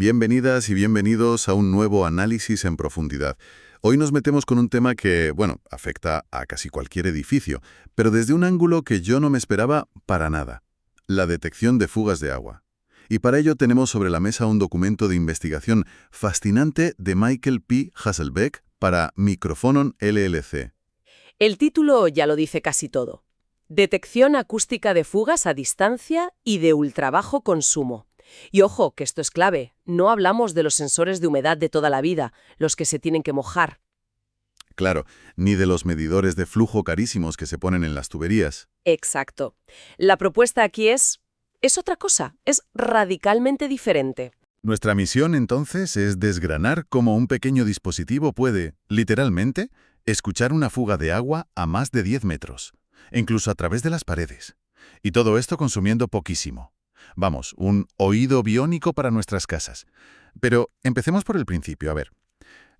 Bienvenidas y bienvenidos a un nuevo análisis en profundidad. Hoy nos metemos con un tema que, bueno, afecta a casi cualquier edificio, pero desde un ángulo que yo no me esperaba para nada: la detección de fugas de agua. Y para ello tenemos sobre la mesa un documento de investigación fascinante de Michael P. Hasselbeck para Microphonon LLC. El título ya lo dice casi todo. Detección acústica de fugas a distancia y de ultrabajo consumo. Y ojo, que esto es clave, no hablamos de los sensores de humedad de toda la vida, los que se tienen que mojar. Claro, ni de los medidores de flujo carísimos que se ponen en las tuberías. Exacto. La propuesta aquí es otra cosa, es radicalmente diferente. Nuestra misión, entonces, es desgranar cómo un pequeño dispositivo puede, literalmente, escuchar una fuga de agua a más de 10 metros, incluso a través de las paredes. Y todo esto consumiendo poquísimo. Vamos, un oído biónico para nuestras casas. Pero empecemos por el principio, a ver.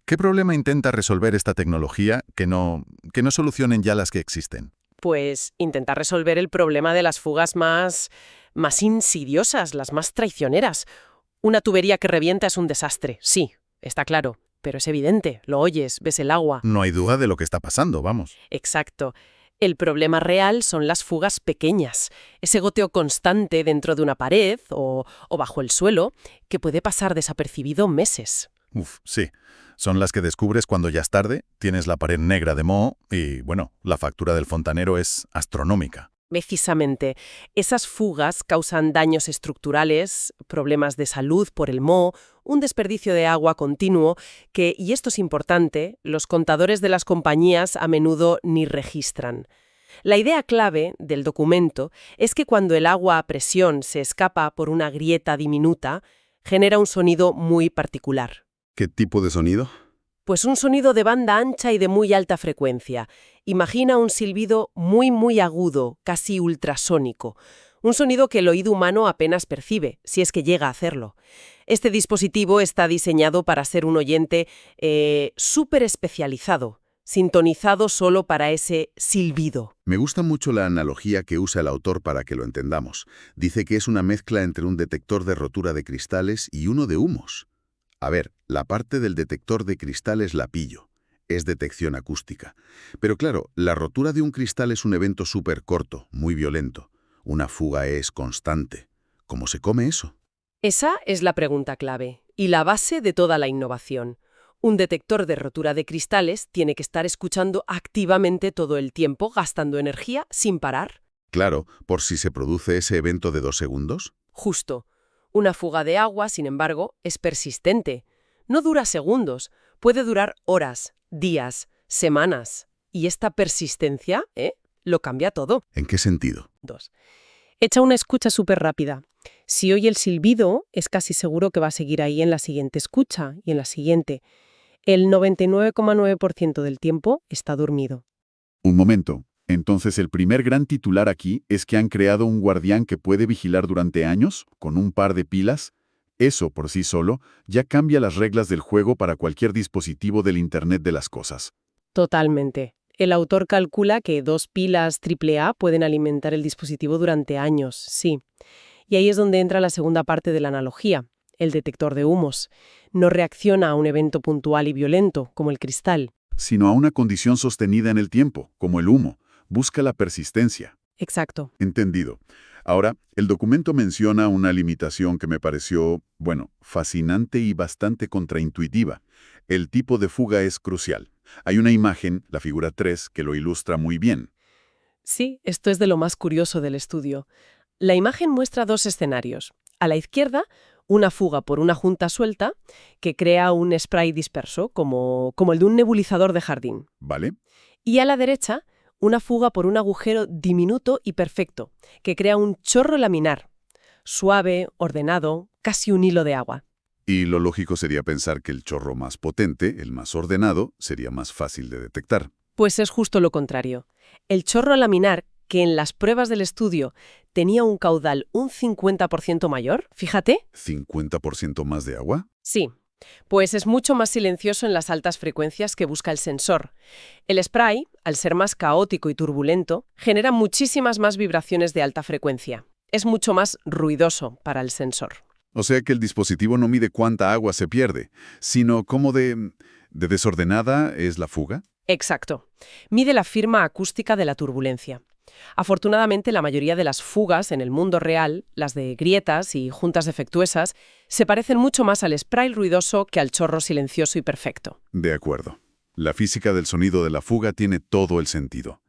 ¿Qué problema intenta resolver esta tecnología que no solucionen ya las que existen? Pues intentar resolver el problema de las fugas más insidiosas, las más traicioneras. Una tubería que revienta es un desastre, sí, está claro, pero es evidente, lo oyes, ves el agua. No hay duda de lo que está pasando, vamos. Exacto. El problema real son las fugas pequeñas, ese goteo constante dentro de una pared o bajo el suelo que puede pasar desapercibido meses. Sí. Son las que descubres cuando ya es tarde, tienes la pared negra de moho y, bueno, la factura del fontanero es astronómica. Precisamente, esas fugas causan daños estructurales, problemas de salud por el moho, un desperdicio de agua continuo que, y esto es importante, los contadores de las compañías a menudo ni registran. La idea clave del documento es que cuando el agua a presión se escapa por una grieta diminuta, genera un sonido muy particular. ¿Qué tipo de sonido? Pues un sonido de banda ancha y de muy alta frecuencia. Imagina un silbido muy agudo, casi ultrasónico. Un sonido que el oído humano apenas percibe, si es que llega a hacerlo. Este dispositivo está diseñado para ser un oyente súper especializado, sintonizado solo para ese silbido. Me gusta mucho la analogía que usa el autor para que lo entendamos. Dice que es una mezcla entre un detector de rotura de cristales y uno de humos. A ver, la parte del detector de cristales la pillo. Es detección acústica. Pero claro, la rotura de un cristal es un evento súper corto, muy violento. Una fuga es constante. ¿Cómo se come eso? Esa es la pregunta clave y la base de toda la innovación. Un detector de rotura de cristales tiene que estar escuchando activamente todo el tiempo, gastando energía sin parar. Claro, por si se produce ese evento de 2 segundos. Justo. Una fuga de agua, sin embargo, es persistente. No dura segundos, puede durar horas, días, semanas. Y esta persistencia, lo cambia todo. ¿En qué sentido? 2. Echa una escucha súper rápida. Si oye el silbido, es casi seguro que va a seguir ahí en la siguiente escucha y en la siguiente. El 99,9% del tiempo está dormido. Un momento. Entonces el primer gran titular aquí es que han creado un guardián que puede vigilar durante años, con un par de pilas. Eso, por sí solo, ya cambia las reglas del juego para cualquier dispositivo del Internet de las cosas. Totalmente. El autor calcula que 2 pilas AAA pueden alimentar el dispositivo durante años, sí. Y ahí es donde entra la segunda parte de la analogía, el detector de humos. No reacciona a un evento puntual y violento, como el cristal. Sino a una condición sostenida en el tiempo, como el humo. Busca la persistencia. Exacto. Entendido. Ahora, el documento menciona una limitación que me pareció, fascinante y bastante contraintuitiva. El tipo de fuga es crucial. Hay una imagen, la figura 3, que lo ilustra muy bien. Sí, esto es de lo más curioso del estudio. La imagen muestra 2 escenarios. A la izquierda, una fuga por una junta suelta que crea un spray disperso, como el de un nebulizador de jardín. ¿Vale? Y a la derecha, una fuga por un agujero diminuto y perfecto, que crea un chorro laminar, suave, ordenado, casi un hilo de agua. Y lo lógico sería pensar que el chorro más potente, el más ordenado, sería más fácil de detectar. Pues es justo lo contrario. El chorro laminar, que en las pruebas del estudio tenía un caudal un 50% mayor, fíjate. ¿50% más de agua? Sí. Pues es mucho más silencioso en las altas frecuencias que busca el sensor. El spray, al ser más caótico y turbulento, genera muchísimas más vibraciones de alta frecuencia. Es mucho más ruidoso para el sensor. O sea que el dispositivo no mide cuánta agua se pierde, sino cómo de desordenada es la fuga. Exacto. Mide la firma acústica de la turbulencia. Afortunadamente, la mayoría de las fugas en el mundo real, las de grietas y juntas defectuosas, se parecen mucho más al spray ruidoso que al chorro silencioso y perfecto. De acuerdo. La física del sonido de la fuga tiene todo el sentido.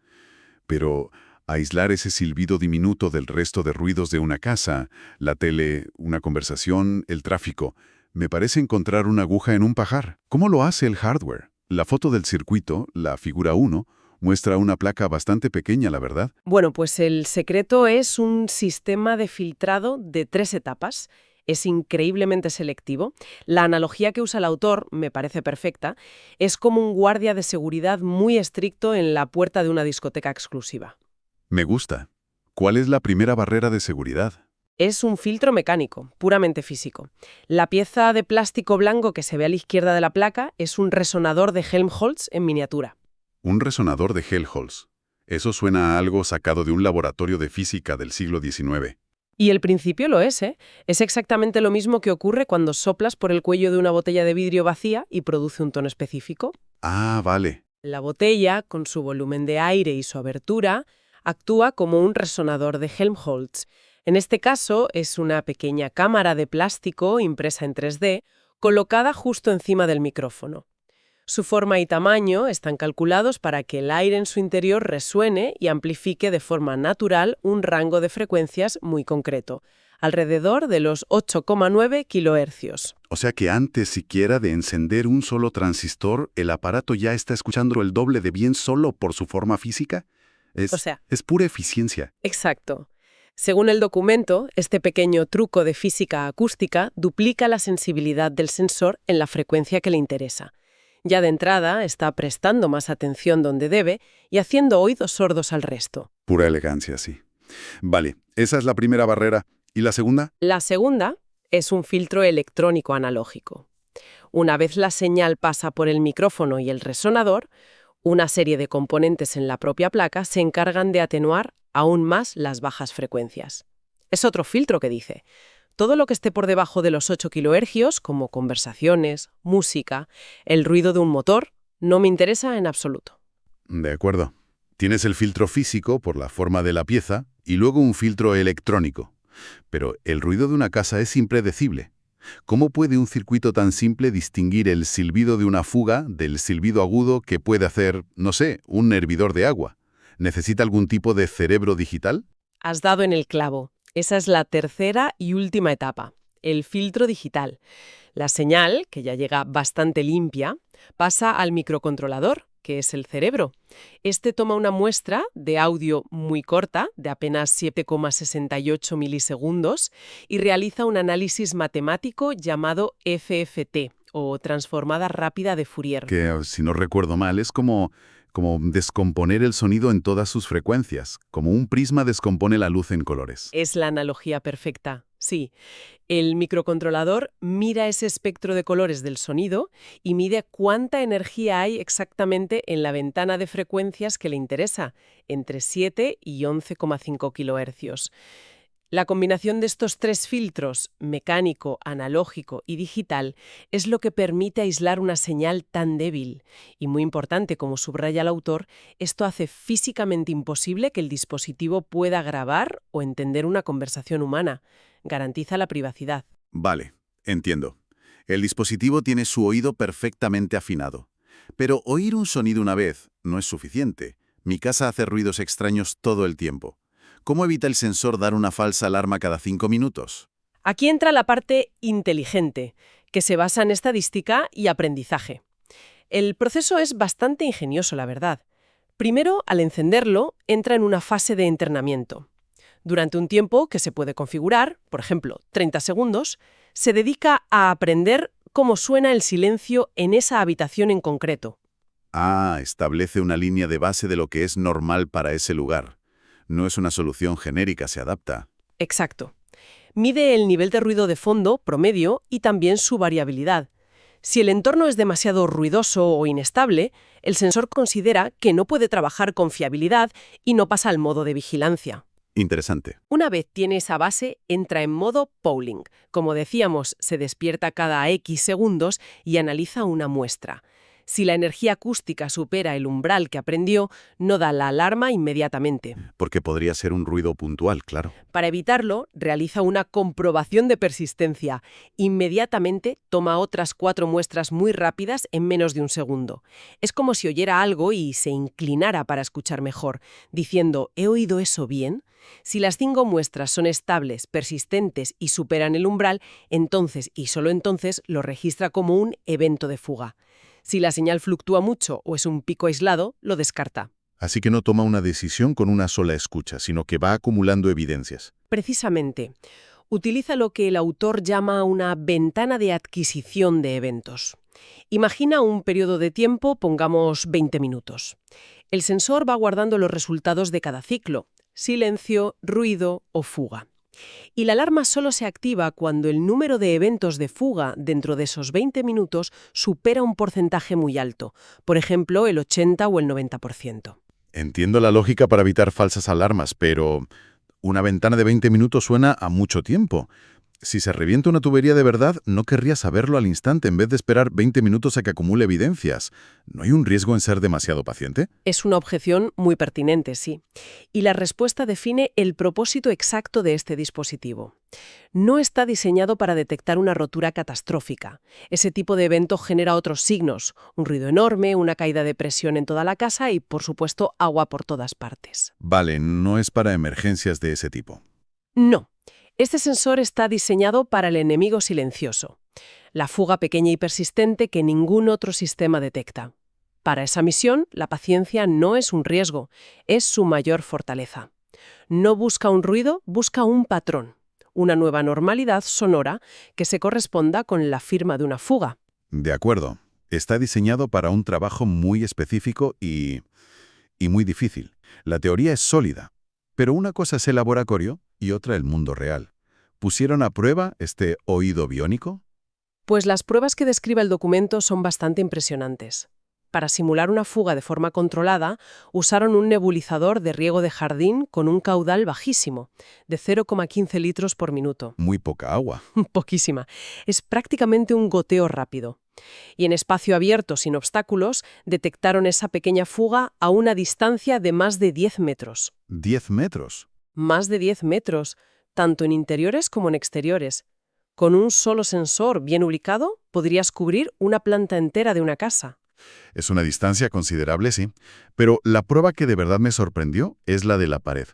Pero aislar ese silbido diminuto del resto de ruidos de una casa, la tele, una conversación, el tráfico, me parece encontrar una aguja en un pajar. ¿Cómo lo hace el hardware? La foto del circuito, la figura 1, muestra una placa bastante pequeña, la verdad. Bueno, pues el secreto es un sistema de filtrado de 3 etapas. Es increíblemente selectivo. La analogía que usa el autor me parece perfecta. Es como un guardia de seguridad muy estricto en la puerta de una discoteca exclusiva. Me gusta. ¿Cuál es la primera barrera de seguridad? Es un filtro mecánico, puramente físico. La pieza de plástico blanco que se ve a la izquierda de la placa es un resonador de Helmholtz en miniatura. Un resonador de Helmholtz. Eso suena a algo sacado de un laboratorio de física del siglo XIX. Y el principio lo es, ¿eh? Es exactamente lo mismo que ocurre cuando soplas por el cuello de una botella de vidrio vacía y produce un tono específico. Ah, vale. La botella, con su volumen de aire y su abertura, actúa como un resonador de Helmholtz. En este caso, es una pequeña cámara de plástico impresa en 3D, colocada justo encima del micrófono. Su forma y tamaño están calculados para que el aire en su interior resuene y amplifique de forma natural un rango de frecuencias muy concreto, alrededor de los 8,9 kHz. O sea que antes siquiera de encender un solo transistor, el aparato ya está escuchando el doble de bien solo por su forma física. Es pura eficiencia. Exacto. Según el documento, este pequeño truco de física acústica duplica la sensibilidad del sensor en la frecuencia que le interesa. Ya de entrada está prestando más atención donde debe y haciendo oídos sordos al resto. Pura elegancia, sí. Vale, esa es la primera barrera. ¿Y la segunda? La segunda es un filtro electrónico analógico. Una vez la señal pasa por el micrófono y el resonador, una serie de componentes en la propia placa se encargan de atenuar aún más las bajas frecuencias. Es otro filtro que dice: todo lo que esté por debajo de los 8 kHz, como conversaciones, música, el ruido de un motor, no me interesa en absoluto. De acuerdo. Tienes el filtro físico por la forma de la pieza y luego un filtro electrónico. Pero el ruido de una casa es impredecible. ¿Cómo puede un circuito tan simple distinguir el silbido de una fuga del silbido agudo que puede hacer, no sé, un hervidor de agua? ¿Necesita algún tipo de cerebro digital? Has dado en el clavo. Esa es la tercera y última etapa, el filtro digital. La señal, que ya llega bastante limpia, pasa al microcontrolador, que es el cerebro. Este toma una muestra de audio muy corta, de apenas 7,68 milisegundos, y realiza un análisis matemático llamado FFT, o transformada rápida de Fourier. Que, si no recuerdo mal, es como descomponer el sonido en todas sus frecuencias, como un prisma descompone la luz en colores. Es la analogía perfecta, sí. El microcontrolador mira ese espectro de colores del sonido y mide cuánta energía hay exactamente en la ventana de frecuencias que le interesa, entre 7 y 11,5 kHz. La combinación de estos 3 filtros, mecánico, analógico y digital, es lo que permite aislar una señal tan débil. Y muy importante, como subraya el autor, esto hace físicamente imposible que el dispositivo pueda grabar o entender una conversación humana. Garantiza la privacidad. Vale, entiendo. El dispositivo tiene su oído perfectamente afinado. Pero oír un sonido una vez no es suficiente. Mi casa hace ruidos extraños todo el tiempo. ¿Cómo evita el sensor dar una falsa alarma cada 5 minutos? Aquí entra la parte inteligente, que se basa en estadística y aprendizaje. El proceso es bastante ingenioso, la verdad. Primero, al encenderlo, entra en una fase de entrenamiento. Durante un tiempo que se puede configurar, por ejemplo, 30 segundos, se dedica a aprender cómo suena el silencio en esa habitación en concreto. Ah, establece una línea de base de lo que es normal para ese lugar. No es una solución genérica, se adapta. Exacto. Mide el nivel de ruido de fondo promedio y también su variabilidad. Si el entorno es demasiado ruidoso o inestable, el sensor considera que no puede trabajar con fiabilidad y no pasa al modo de vigilancia. Interesante. Una vez tiene esa base, entra en modo polling. Como decíamos, se despierta cada X segundos y analiza una muestra. Si la energía acústica supera el umbral que aprendió, no da la alarma inmediatamente. Porque podría ser un ruido puntual, claro. Para evitarlo, realiza una comprobación de persistencia. Inmediatamente toma otras 4 muestras muy rápidas en menos de un segundo. Es como si oyera algo y se inclinara para escuchar mejor, diciendo, ¿he oído eso bien? Si las 5 muestras son estables, persistentes y superan el umbral, entonces y solo entonces lo registra como un evento de fuga. Si la señal fluctúa mucho o es un pico aislado, lo descarta. Así que no toma una decisión con una sola escucha, sino que va acumulando evidencias. Precisamente, utiliza lo que el autor llama una ventana de adquisición de eventos. Imagina un periodo de tiempo, pongamos 20 minutos. El sensor va guardando los resultados de cada ciclo: silencio, ruido o fuga. Y la alarma solo se activa cuando el número de eventos de fuga dentro de esos 20 minutos supera un porcentaje muy alto, por ejemplo, el 80 o el 90%. Entiendo la lógica para evitar falsas alarmas, pero una ventana de 20 minutos suena a mucho tiempo. Si se revienta una tubería de verdad, no querría saberlo al instante en vez de esperar 20 minutos a que acumule evidencias. ¿No hay un riesgo en ser demasiado paciente? Es una objeción muy pertinente, sí. Y la respuesta define el propósito exacto de este dispositivo. No está diseñado para detectar una rotura catastrófica. Ese tipo de evento genera otros signos: un ruido enorme, una caída de presión en toda la casa y, por supuesto, agua por todas partes. Vale, no es para emergencias de ese tipo. No. Este sensor está diseñado para el enemigo silencioso, la fuga pequeña y persistente que ningún otro sistema detecta. Para esa misión, la paciencia no es un riesgo, es su mayor fortaleza. No busca un ruido, busca un patrón, una nueva normalidad sonora que se corresponda con la firma de una fuga. De acuerdo. Está diseñado para un trabajo muy específico y muy difícil. La teoría es sólida, pero una cosa es el laboratorio y otra el mundo real. ¿Pusieron a prueba este oído biónico? Pues las pruebas que describe el documento son bastante impresionantes. Para simular una fuga de forma controlada, usaron un nebulizador de riego de jardín con un caudal bajísimo, de 0,15 litros por minuto. Muy poca agua. Poquísima. Es prácticamente un goteo rápido. Y en espacio abierto, sin obstáculos, detectaron esa pequeña fuga a una distancia de más de 10 metros. ¿10 metros? Más de 10 metros, tanto en interiores como en exteriores. Con un solo sensor bien ubicado, podrías cubrir una planta entera de una casa. Es una distancia considerable, sí. Pero la prueba que de verdad me sorprendió es la de la pared.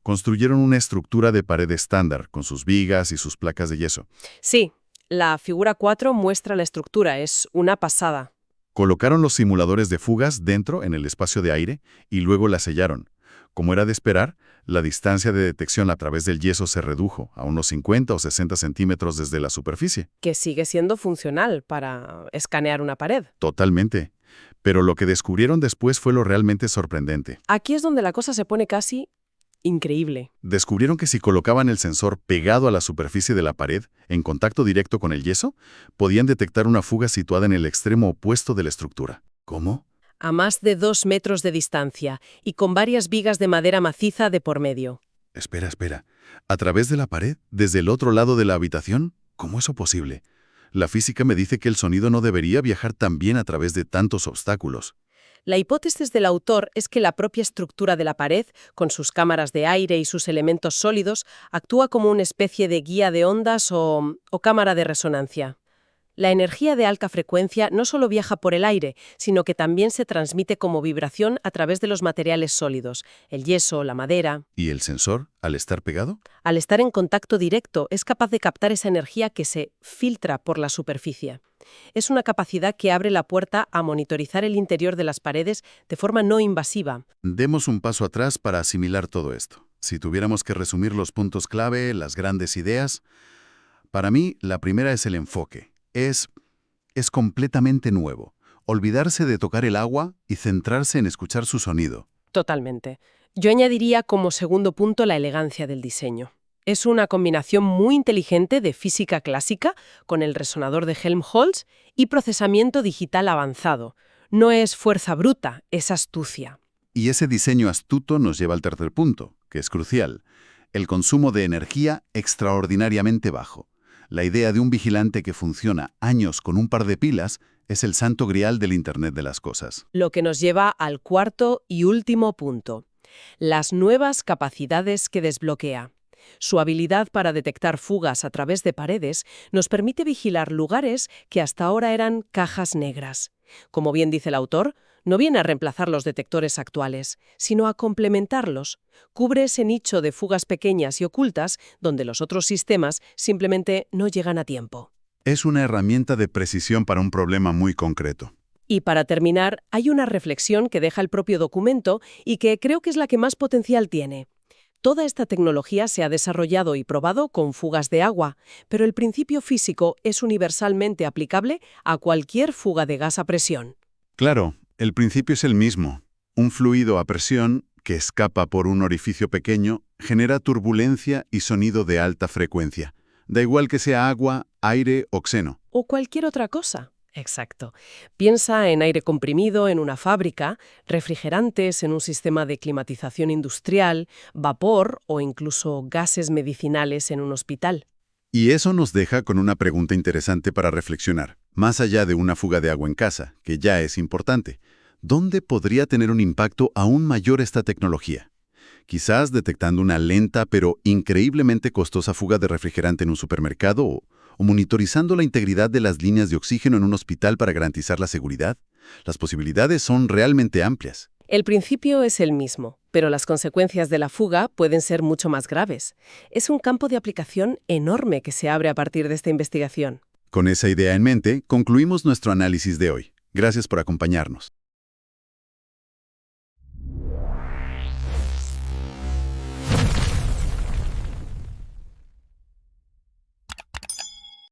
Construyeron una estructura de pared estándar, con sus vigas y sus placas de yeso. Sí, la figura 4 muestra la estructura, es una pasada. Colocaron los simuladores de fugas dentro, en el espacio de aire, y luego la sellaron. Como era de esperar, la distancia de detección a través del yeso se redujo a unos 50 o 60 centímetros desde la superficie. Que sigue siendo funcional para escanear una pared. Totalmente. Pero lo que descubrieron después fue lo realmente sorprendente. Aquí es donde la cosa se pone casi increíble. Descubrieron que si colocaban el sensor pegado a la superficie de la pared, en contacto directo con el yeso, podían detectar una fuga situada en el extremo opuesto de la estructura. ¿Cómo? A más de 2 metros de distancia y con varias vigas de madera maciza de por medio. Espera. ¿A través de la pared? ¿Desde el otro lado de la habitación? ¿Cómo es eso posible? La física me dice que el sonido no debería viajar tan bien a través de tantos obstáculos. La hipótesis del autor es que la propia estructura de la pared, con sus cámaras de aire y sus elementos sólidos, actúa como una especie de guía de ondas o cámara de resonancia. La energía de alta frecuencia no solo viaja por el aire, sino que también se transmite como vibración a través de los materiales sólidos, el yeso, la madera. ¿Y el sensor, al estar pegado? Al estar en contacto directo, es capaz de captar esa energía que se filtra por la superficie. Es una capacidad que abre la puerta a monitorizar el interior de las paredes de forma no invasiva. Demos un paso atrás para asimilar todo esto. Si tuviéramos que resumir los puntos clave, las grandes ideas, para mí la primera es el enfoque. Es completamente nuevo. Olvidarse de tocar el agua y centrarse en escuchar su sonido. Totalmente. Yo añadiría como segundo punto la elegancia del diseño. Es una combinación muy inteligente de física clásica con el resonador de Helmholtz y procesamiento digital avanzado. No es fuerza bruta, es astucia. Y ese diseño astuto nos lleva al tercer punto, que es crucial. el consumo de energía extraordinariamente bajo. La idea de un vigilante que funciona años con un par de pilas es el santo grial del Internet de las cosas. Lo que nos lleva al cuarto y último punto. Las nuevas capacidades que desbloquea. Su habilidad para detectar fugas a través de paredes nos permite vigilar lugares que hasta ahora eran cajas negras. Como bien dice el autor, no viene a reemplazar los detectores actuales, sino a complementarlos. Cubre ese nicho de fugas pequeñas y ocultas donde los otros sistemas simplemente no llegan a tiempo. Es una herramienta de precisión para un problema muy concreto. Y para terminar, hay una reflexión que deja el propio documento y que creo que es la que más potencial tiene. Toda esta tecnología se ha desarrollado y probado con fugas de agua, pero el principio físico es universalmente aplicable a cualquier fuga de gas a presión. Claro, el principio es el mismo. Un fluido a presión que escapa por un orificio pequeño genera turbulencia y sonido de alta frecuencia. Da igual que sea agua, aire o xeno. O cualquier otra cosa. Exacto. Piensa en aire comprimido en una fábrica, refrigerantes en un sistema de climatización industrial, vapor o incluso gases medicinales en un hospital. Y eso nos deja con una pregunta interesante para reflexionar. Más allá de una fuga de agua en casa, que ya es importante, ¿dónde podría tener un impacto aún mayor esta tecnología? Quizás detectando una lenta pero increíblemente costosa fuga de refrigerante en un supermercado o monitorizando la integridad de las líneas de oxígeno en un hospital para garantizar la seguridad. Las posibilidades son realmente amplias. El principio es el mismo, pero las consecuencias de la fuga pueden ser mucho más graves. Es un campo de aplicación enorme que se abre a partir de esta investigación. Con esa idea en mente, concluimos nuestro análisis de hoy. Gracias por acompañarnos.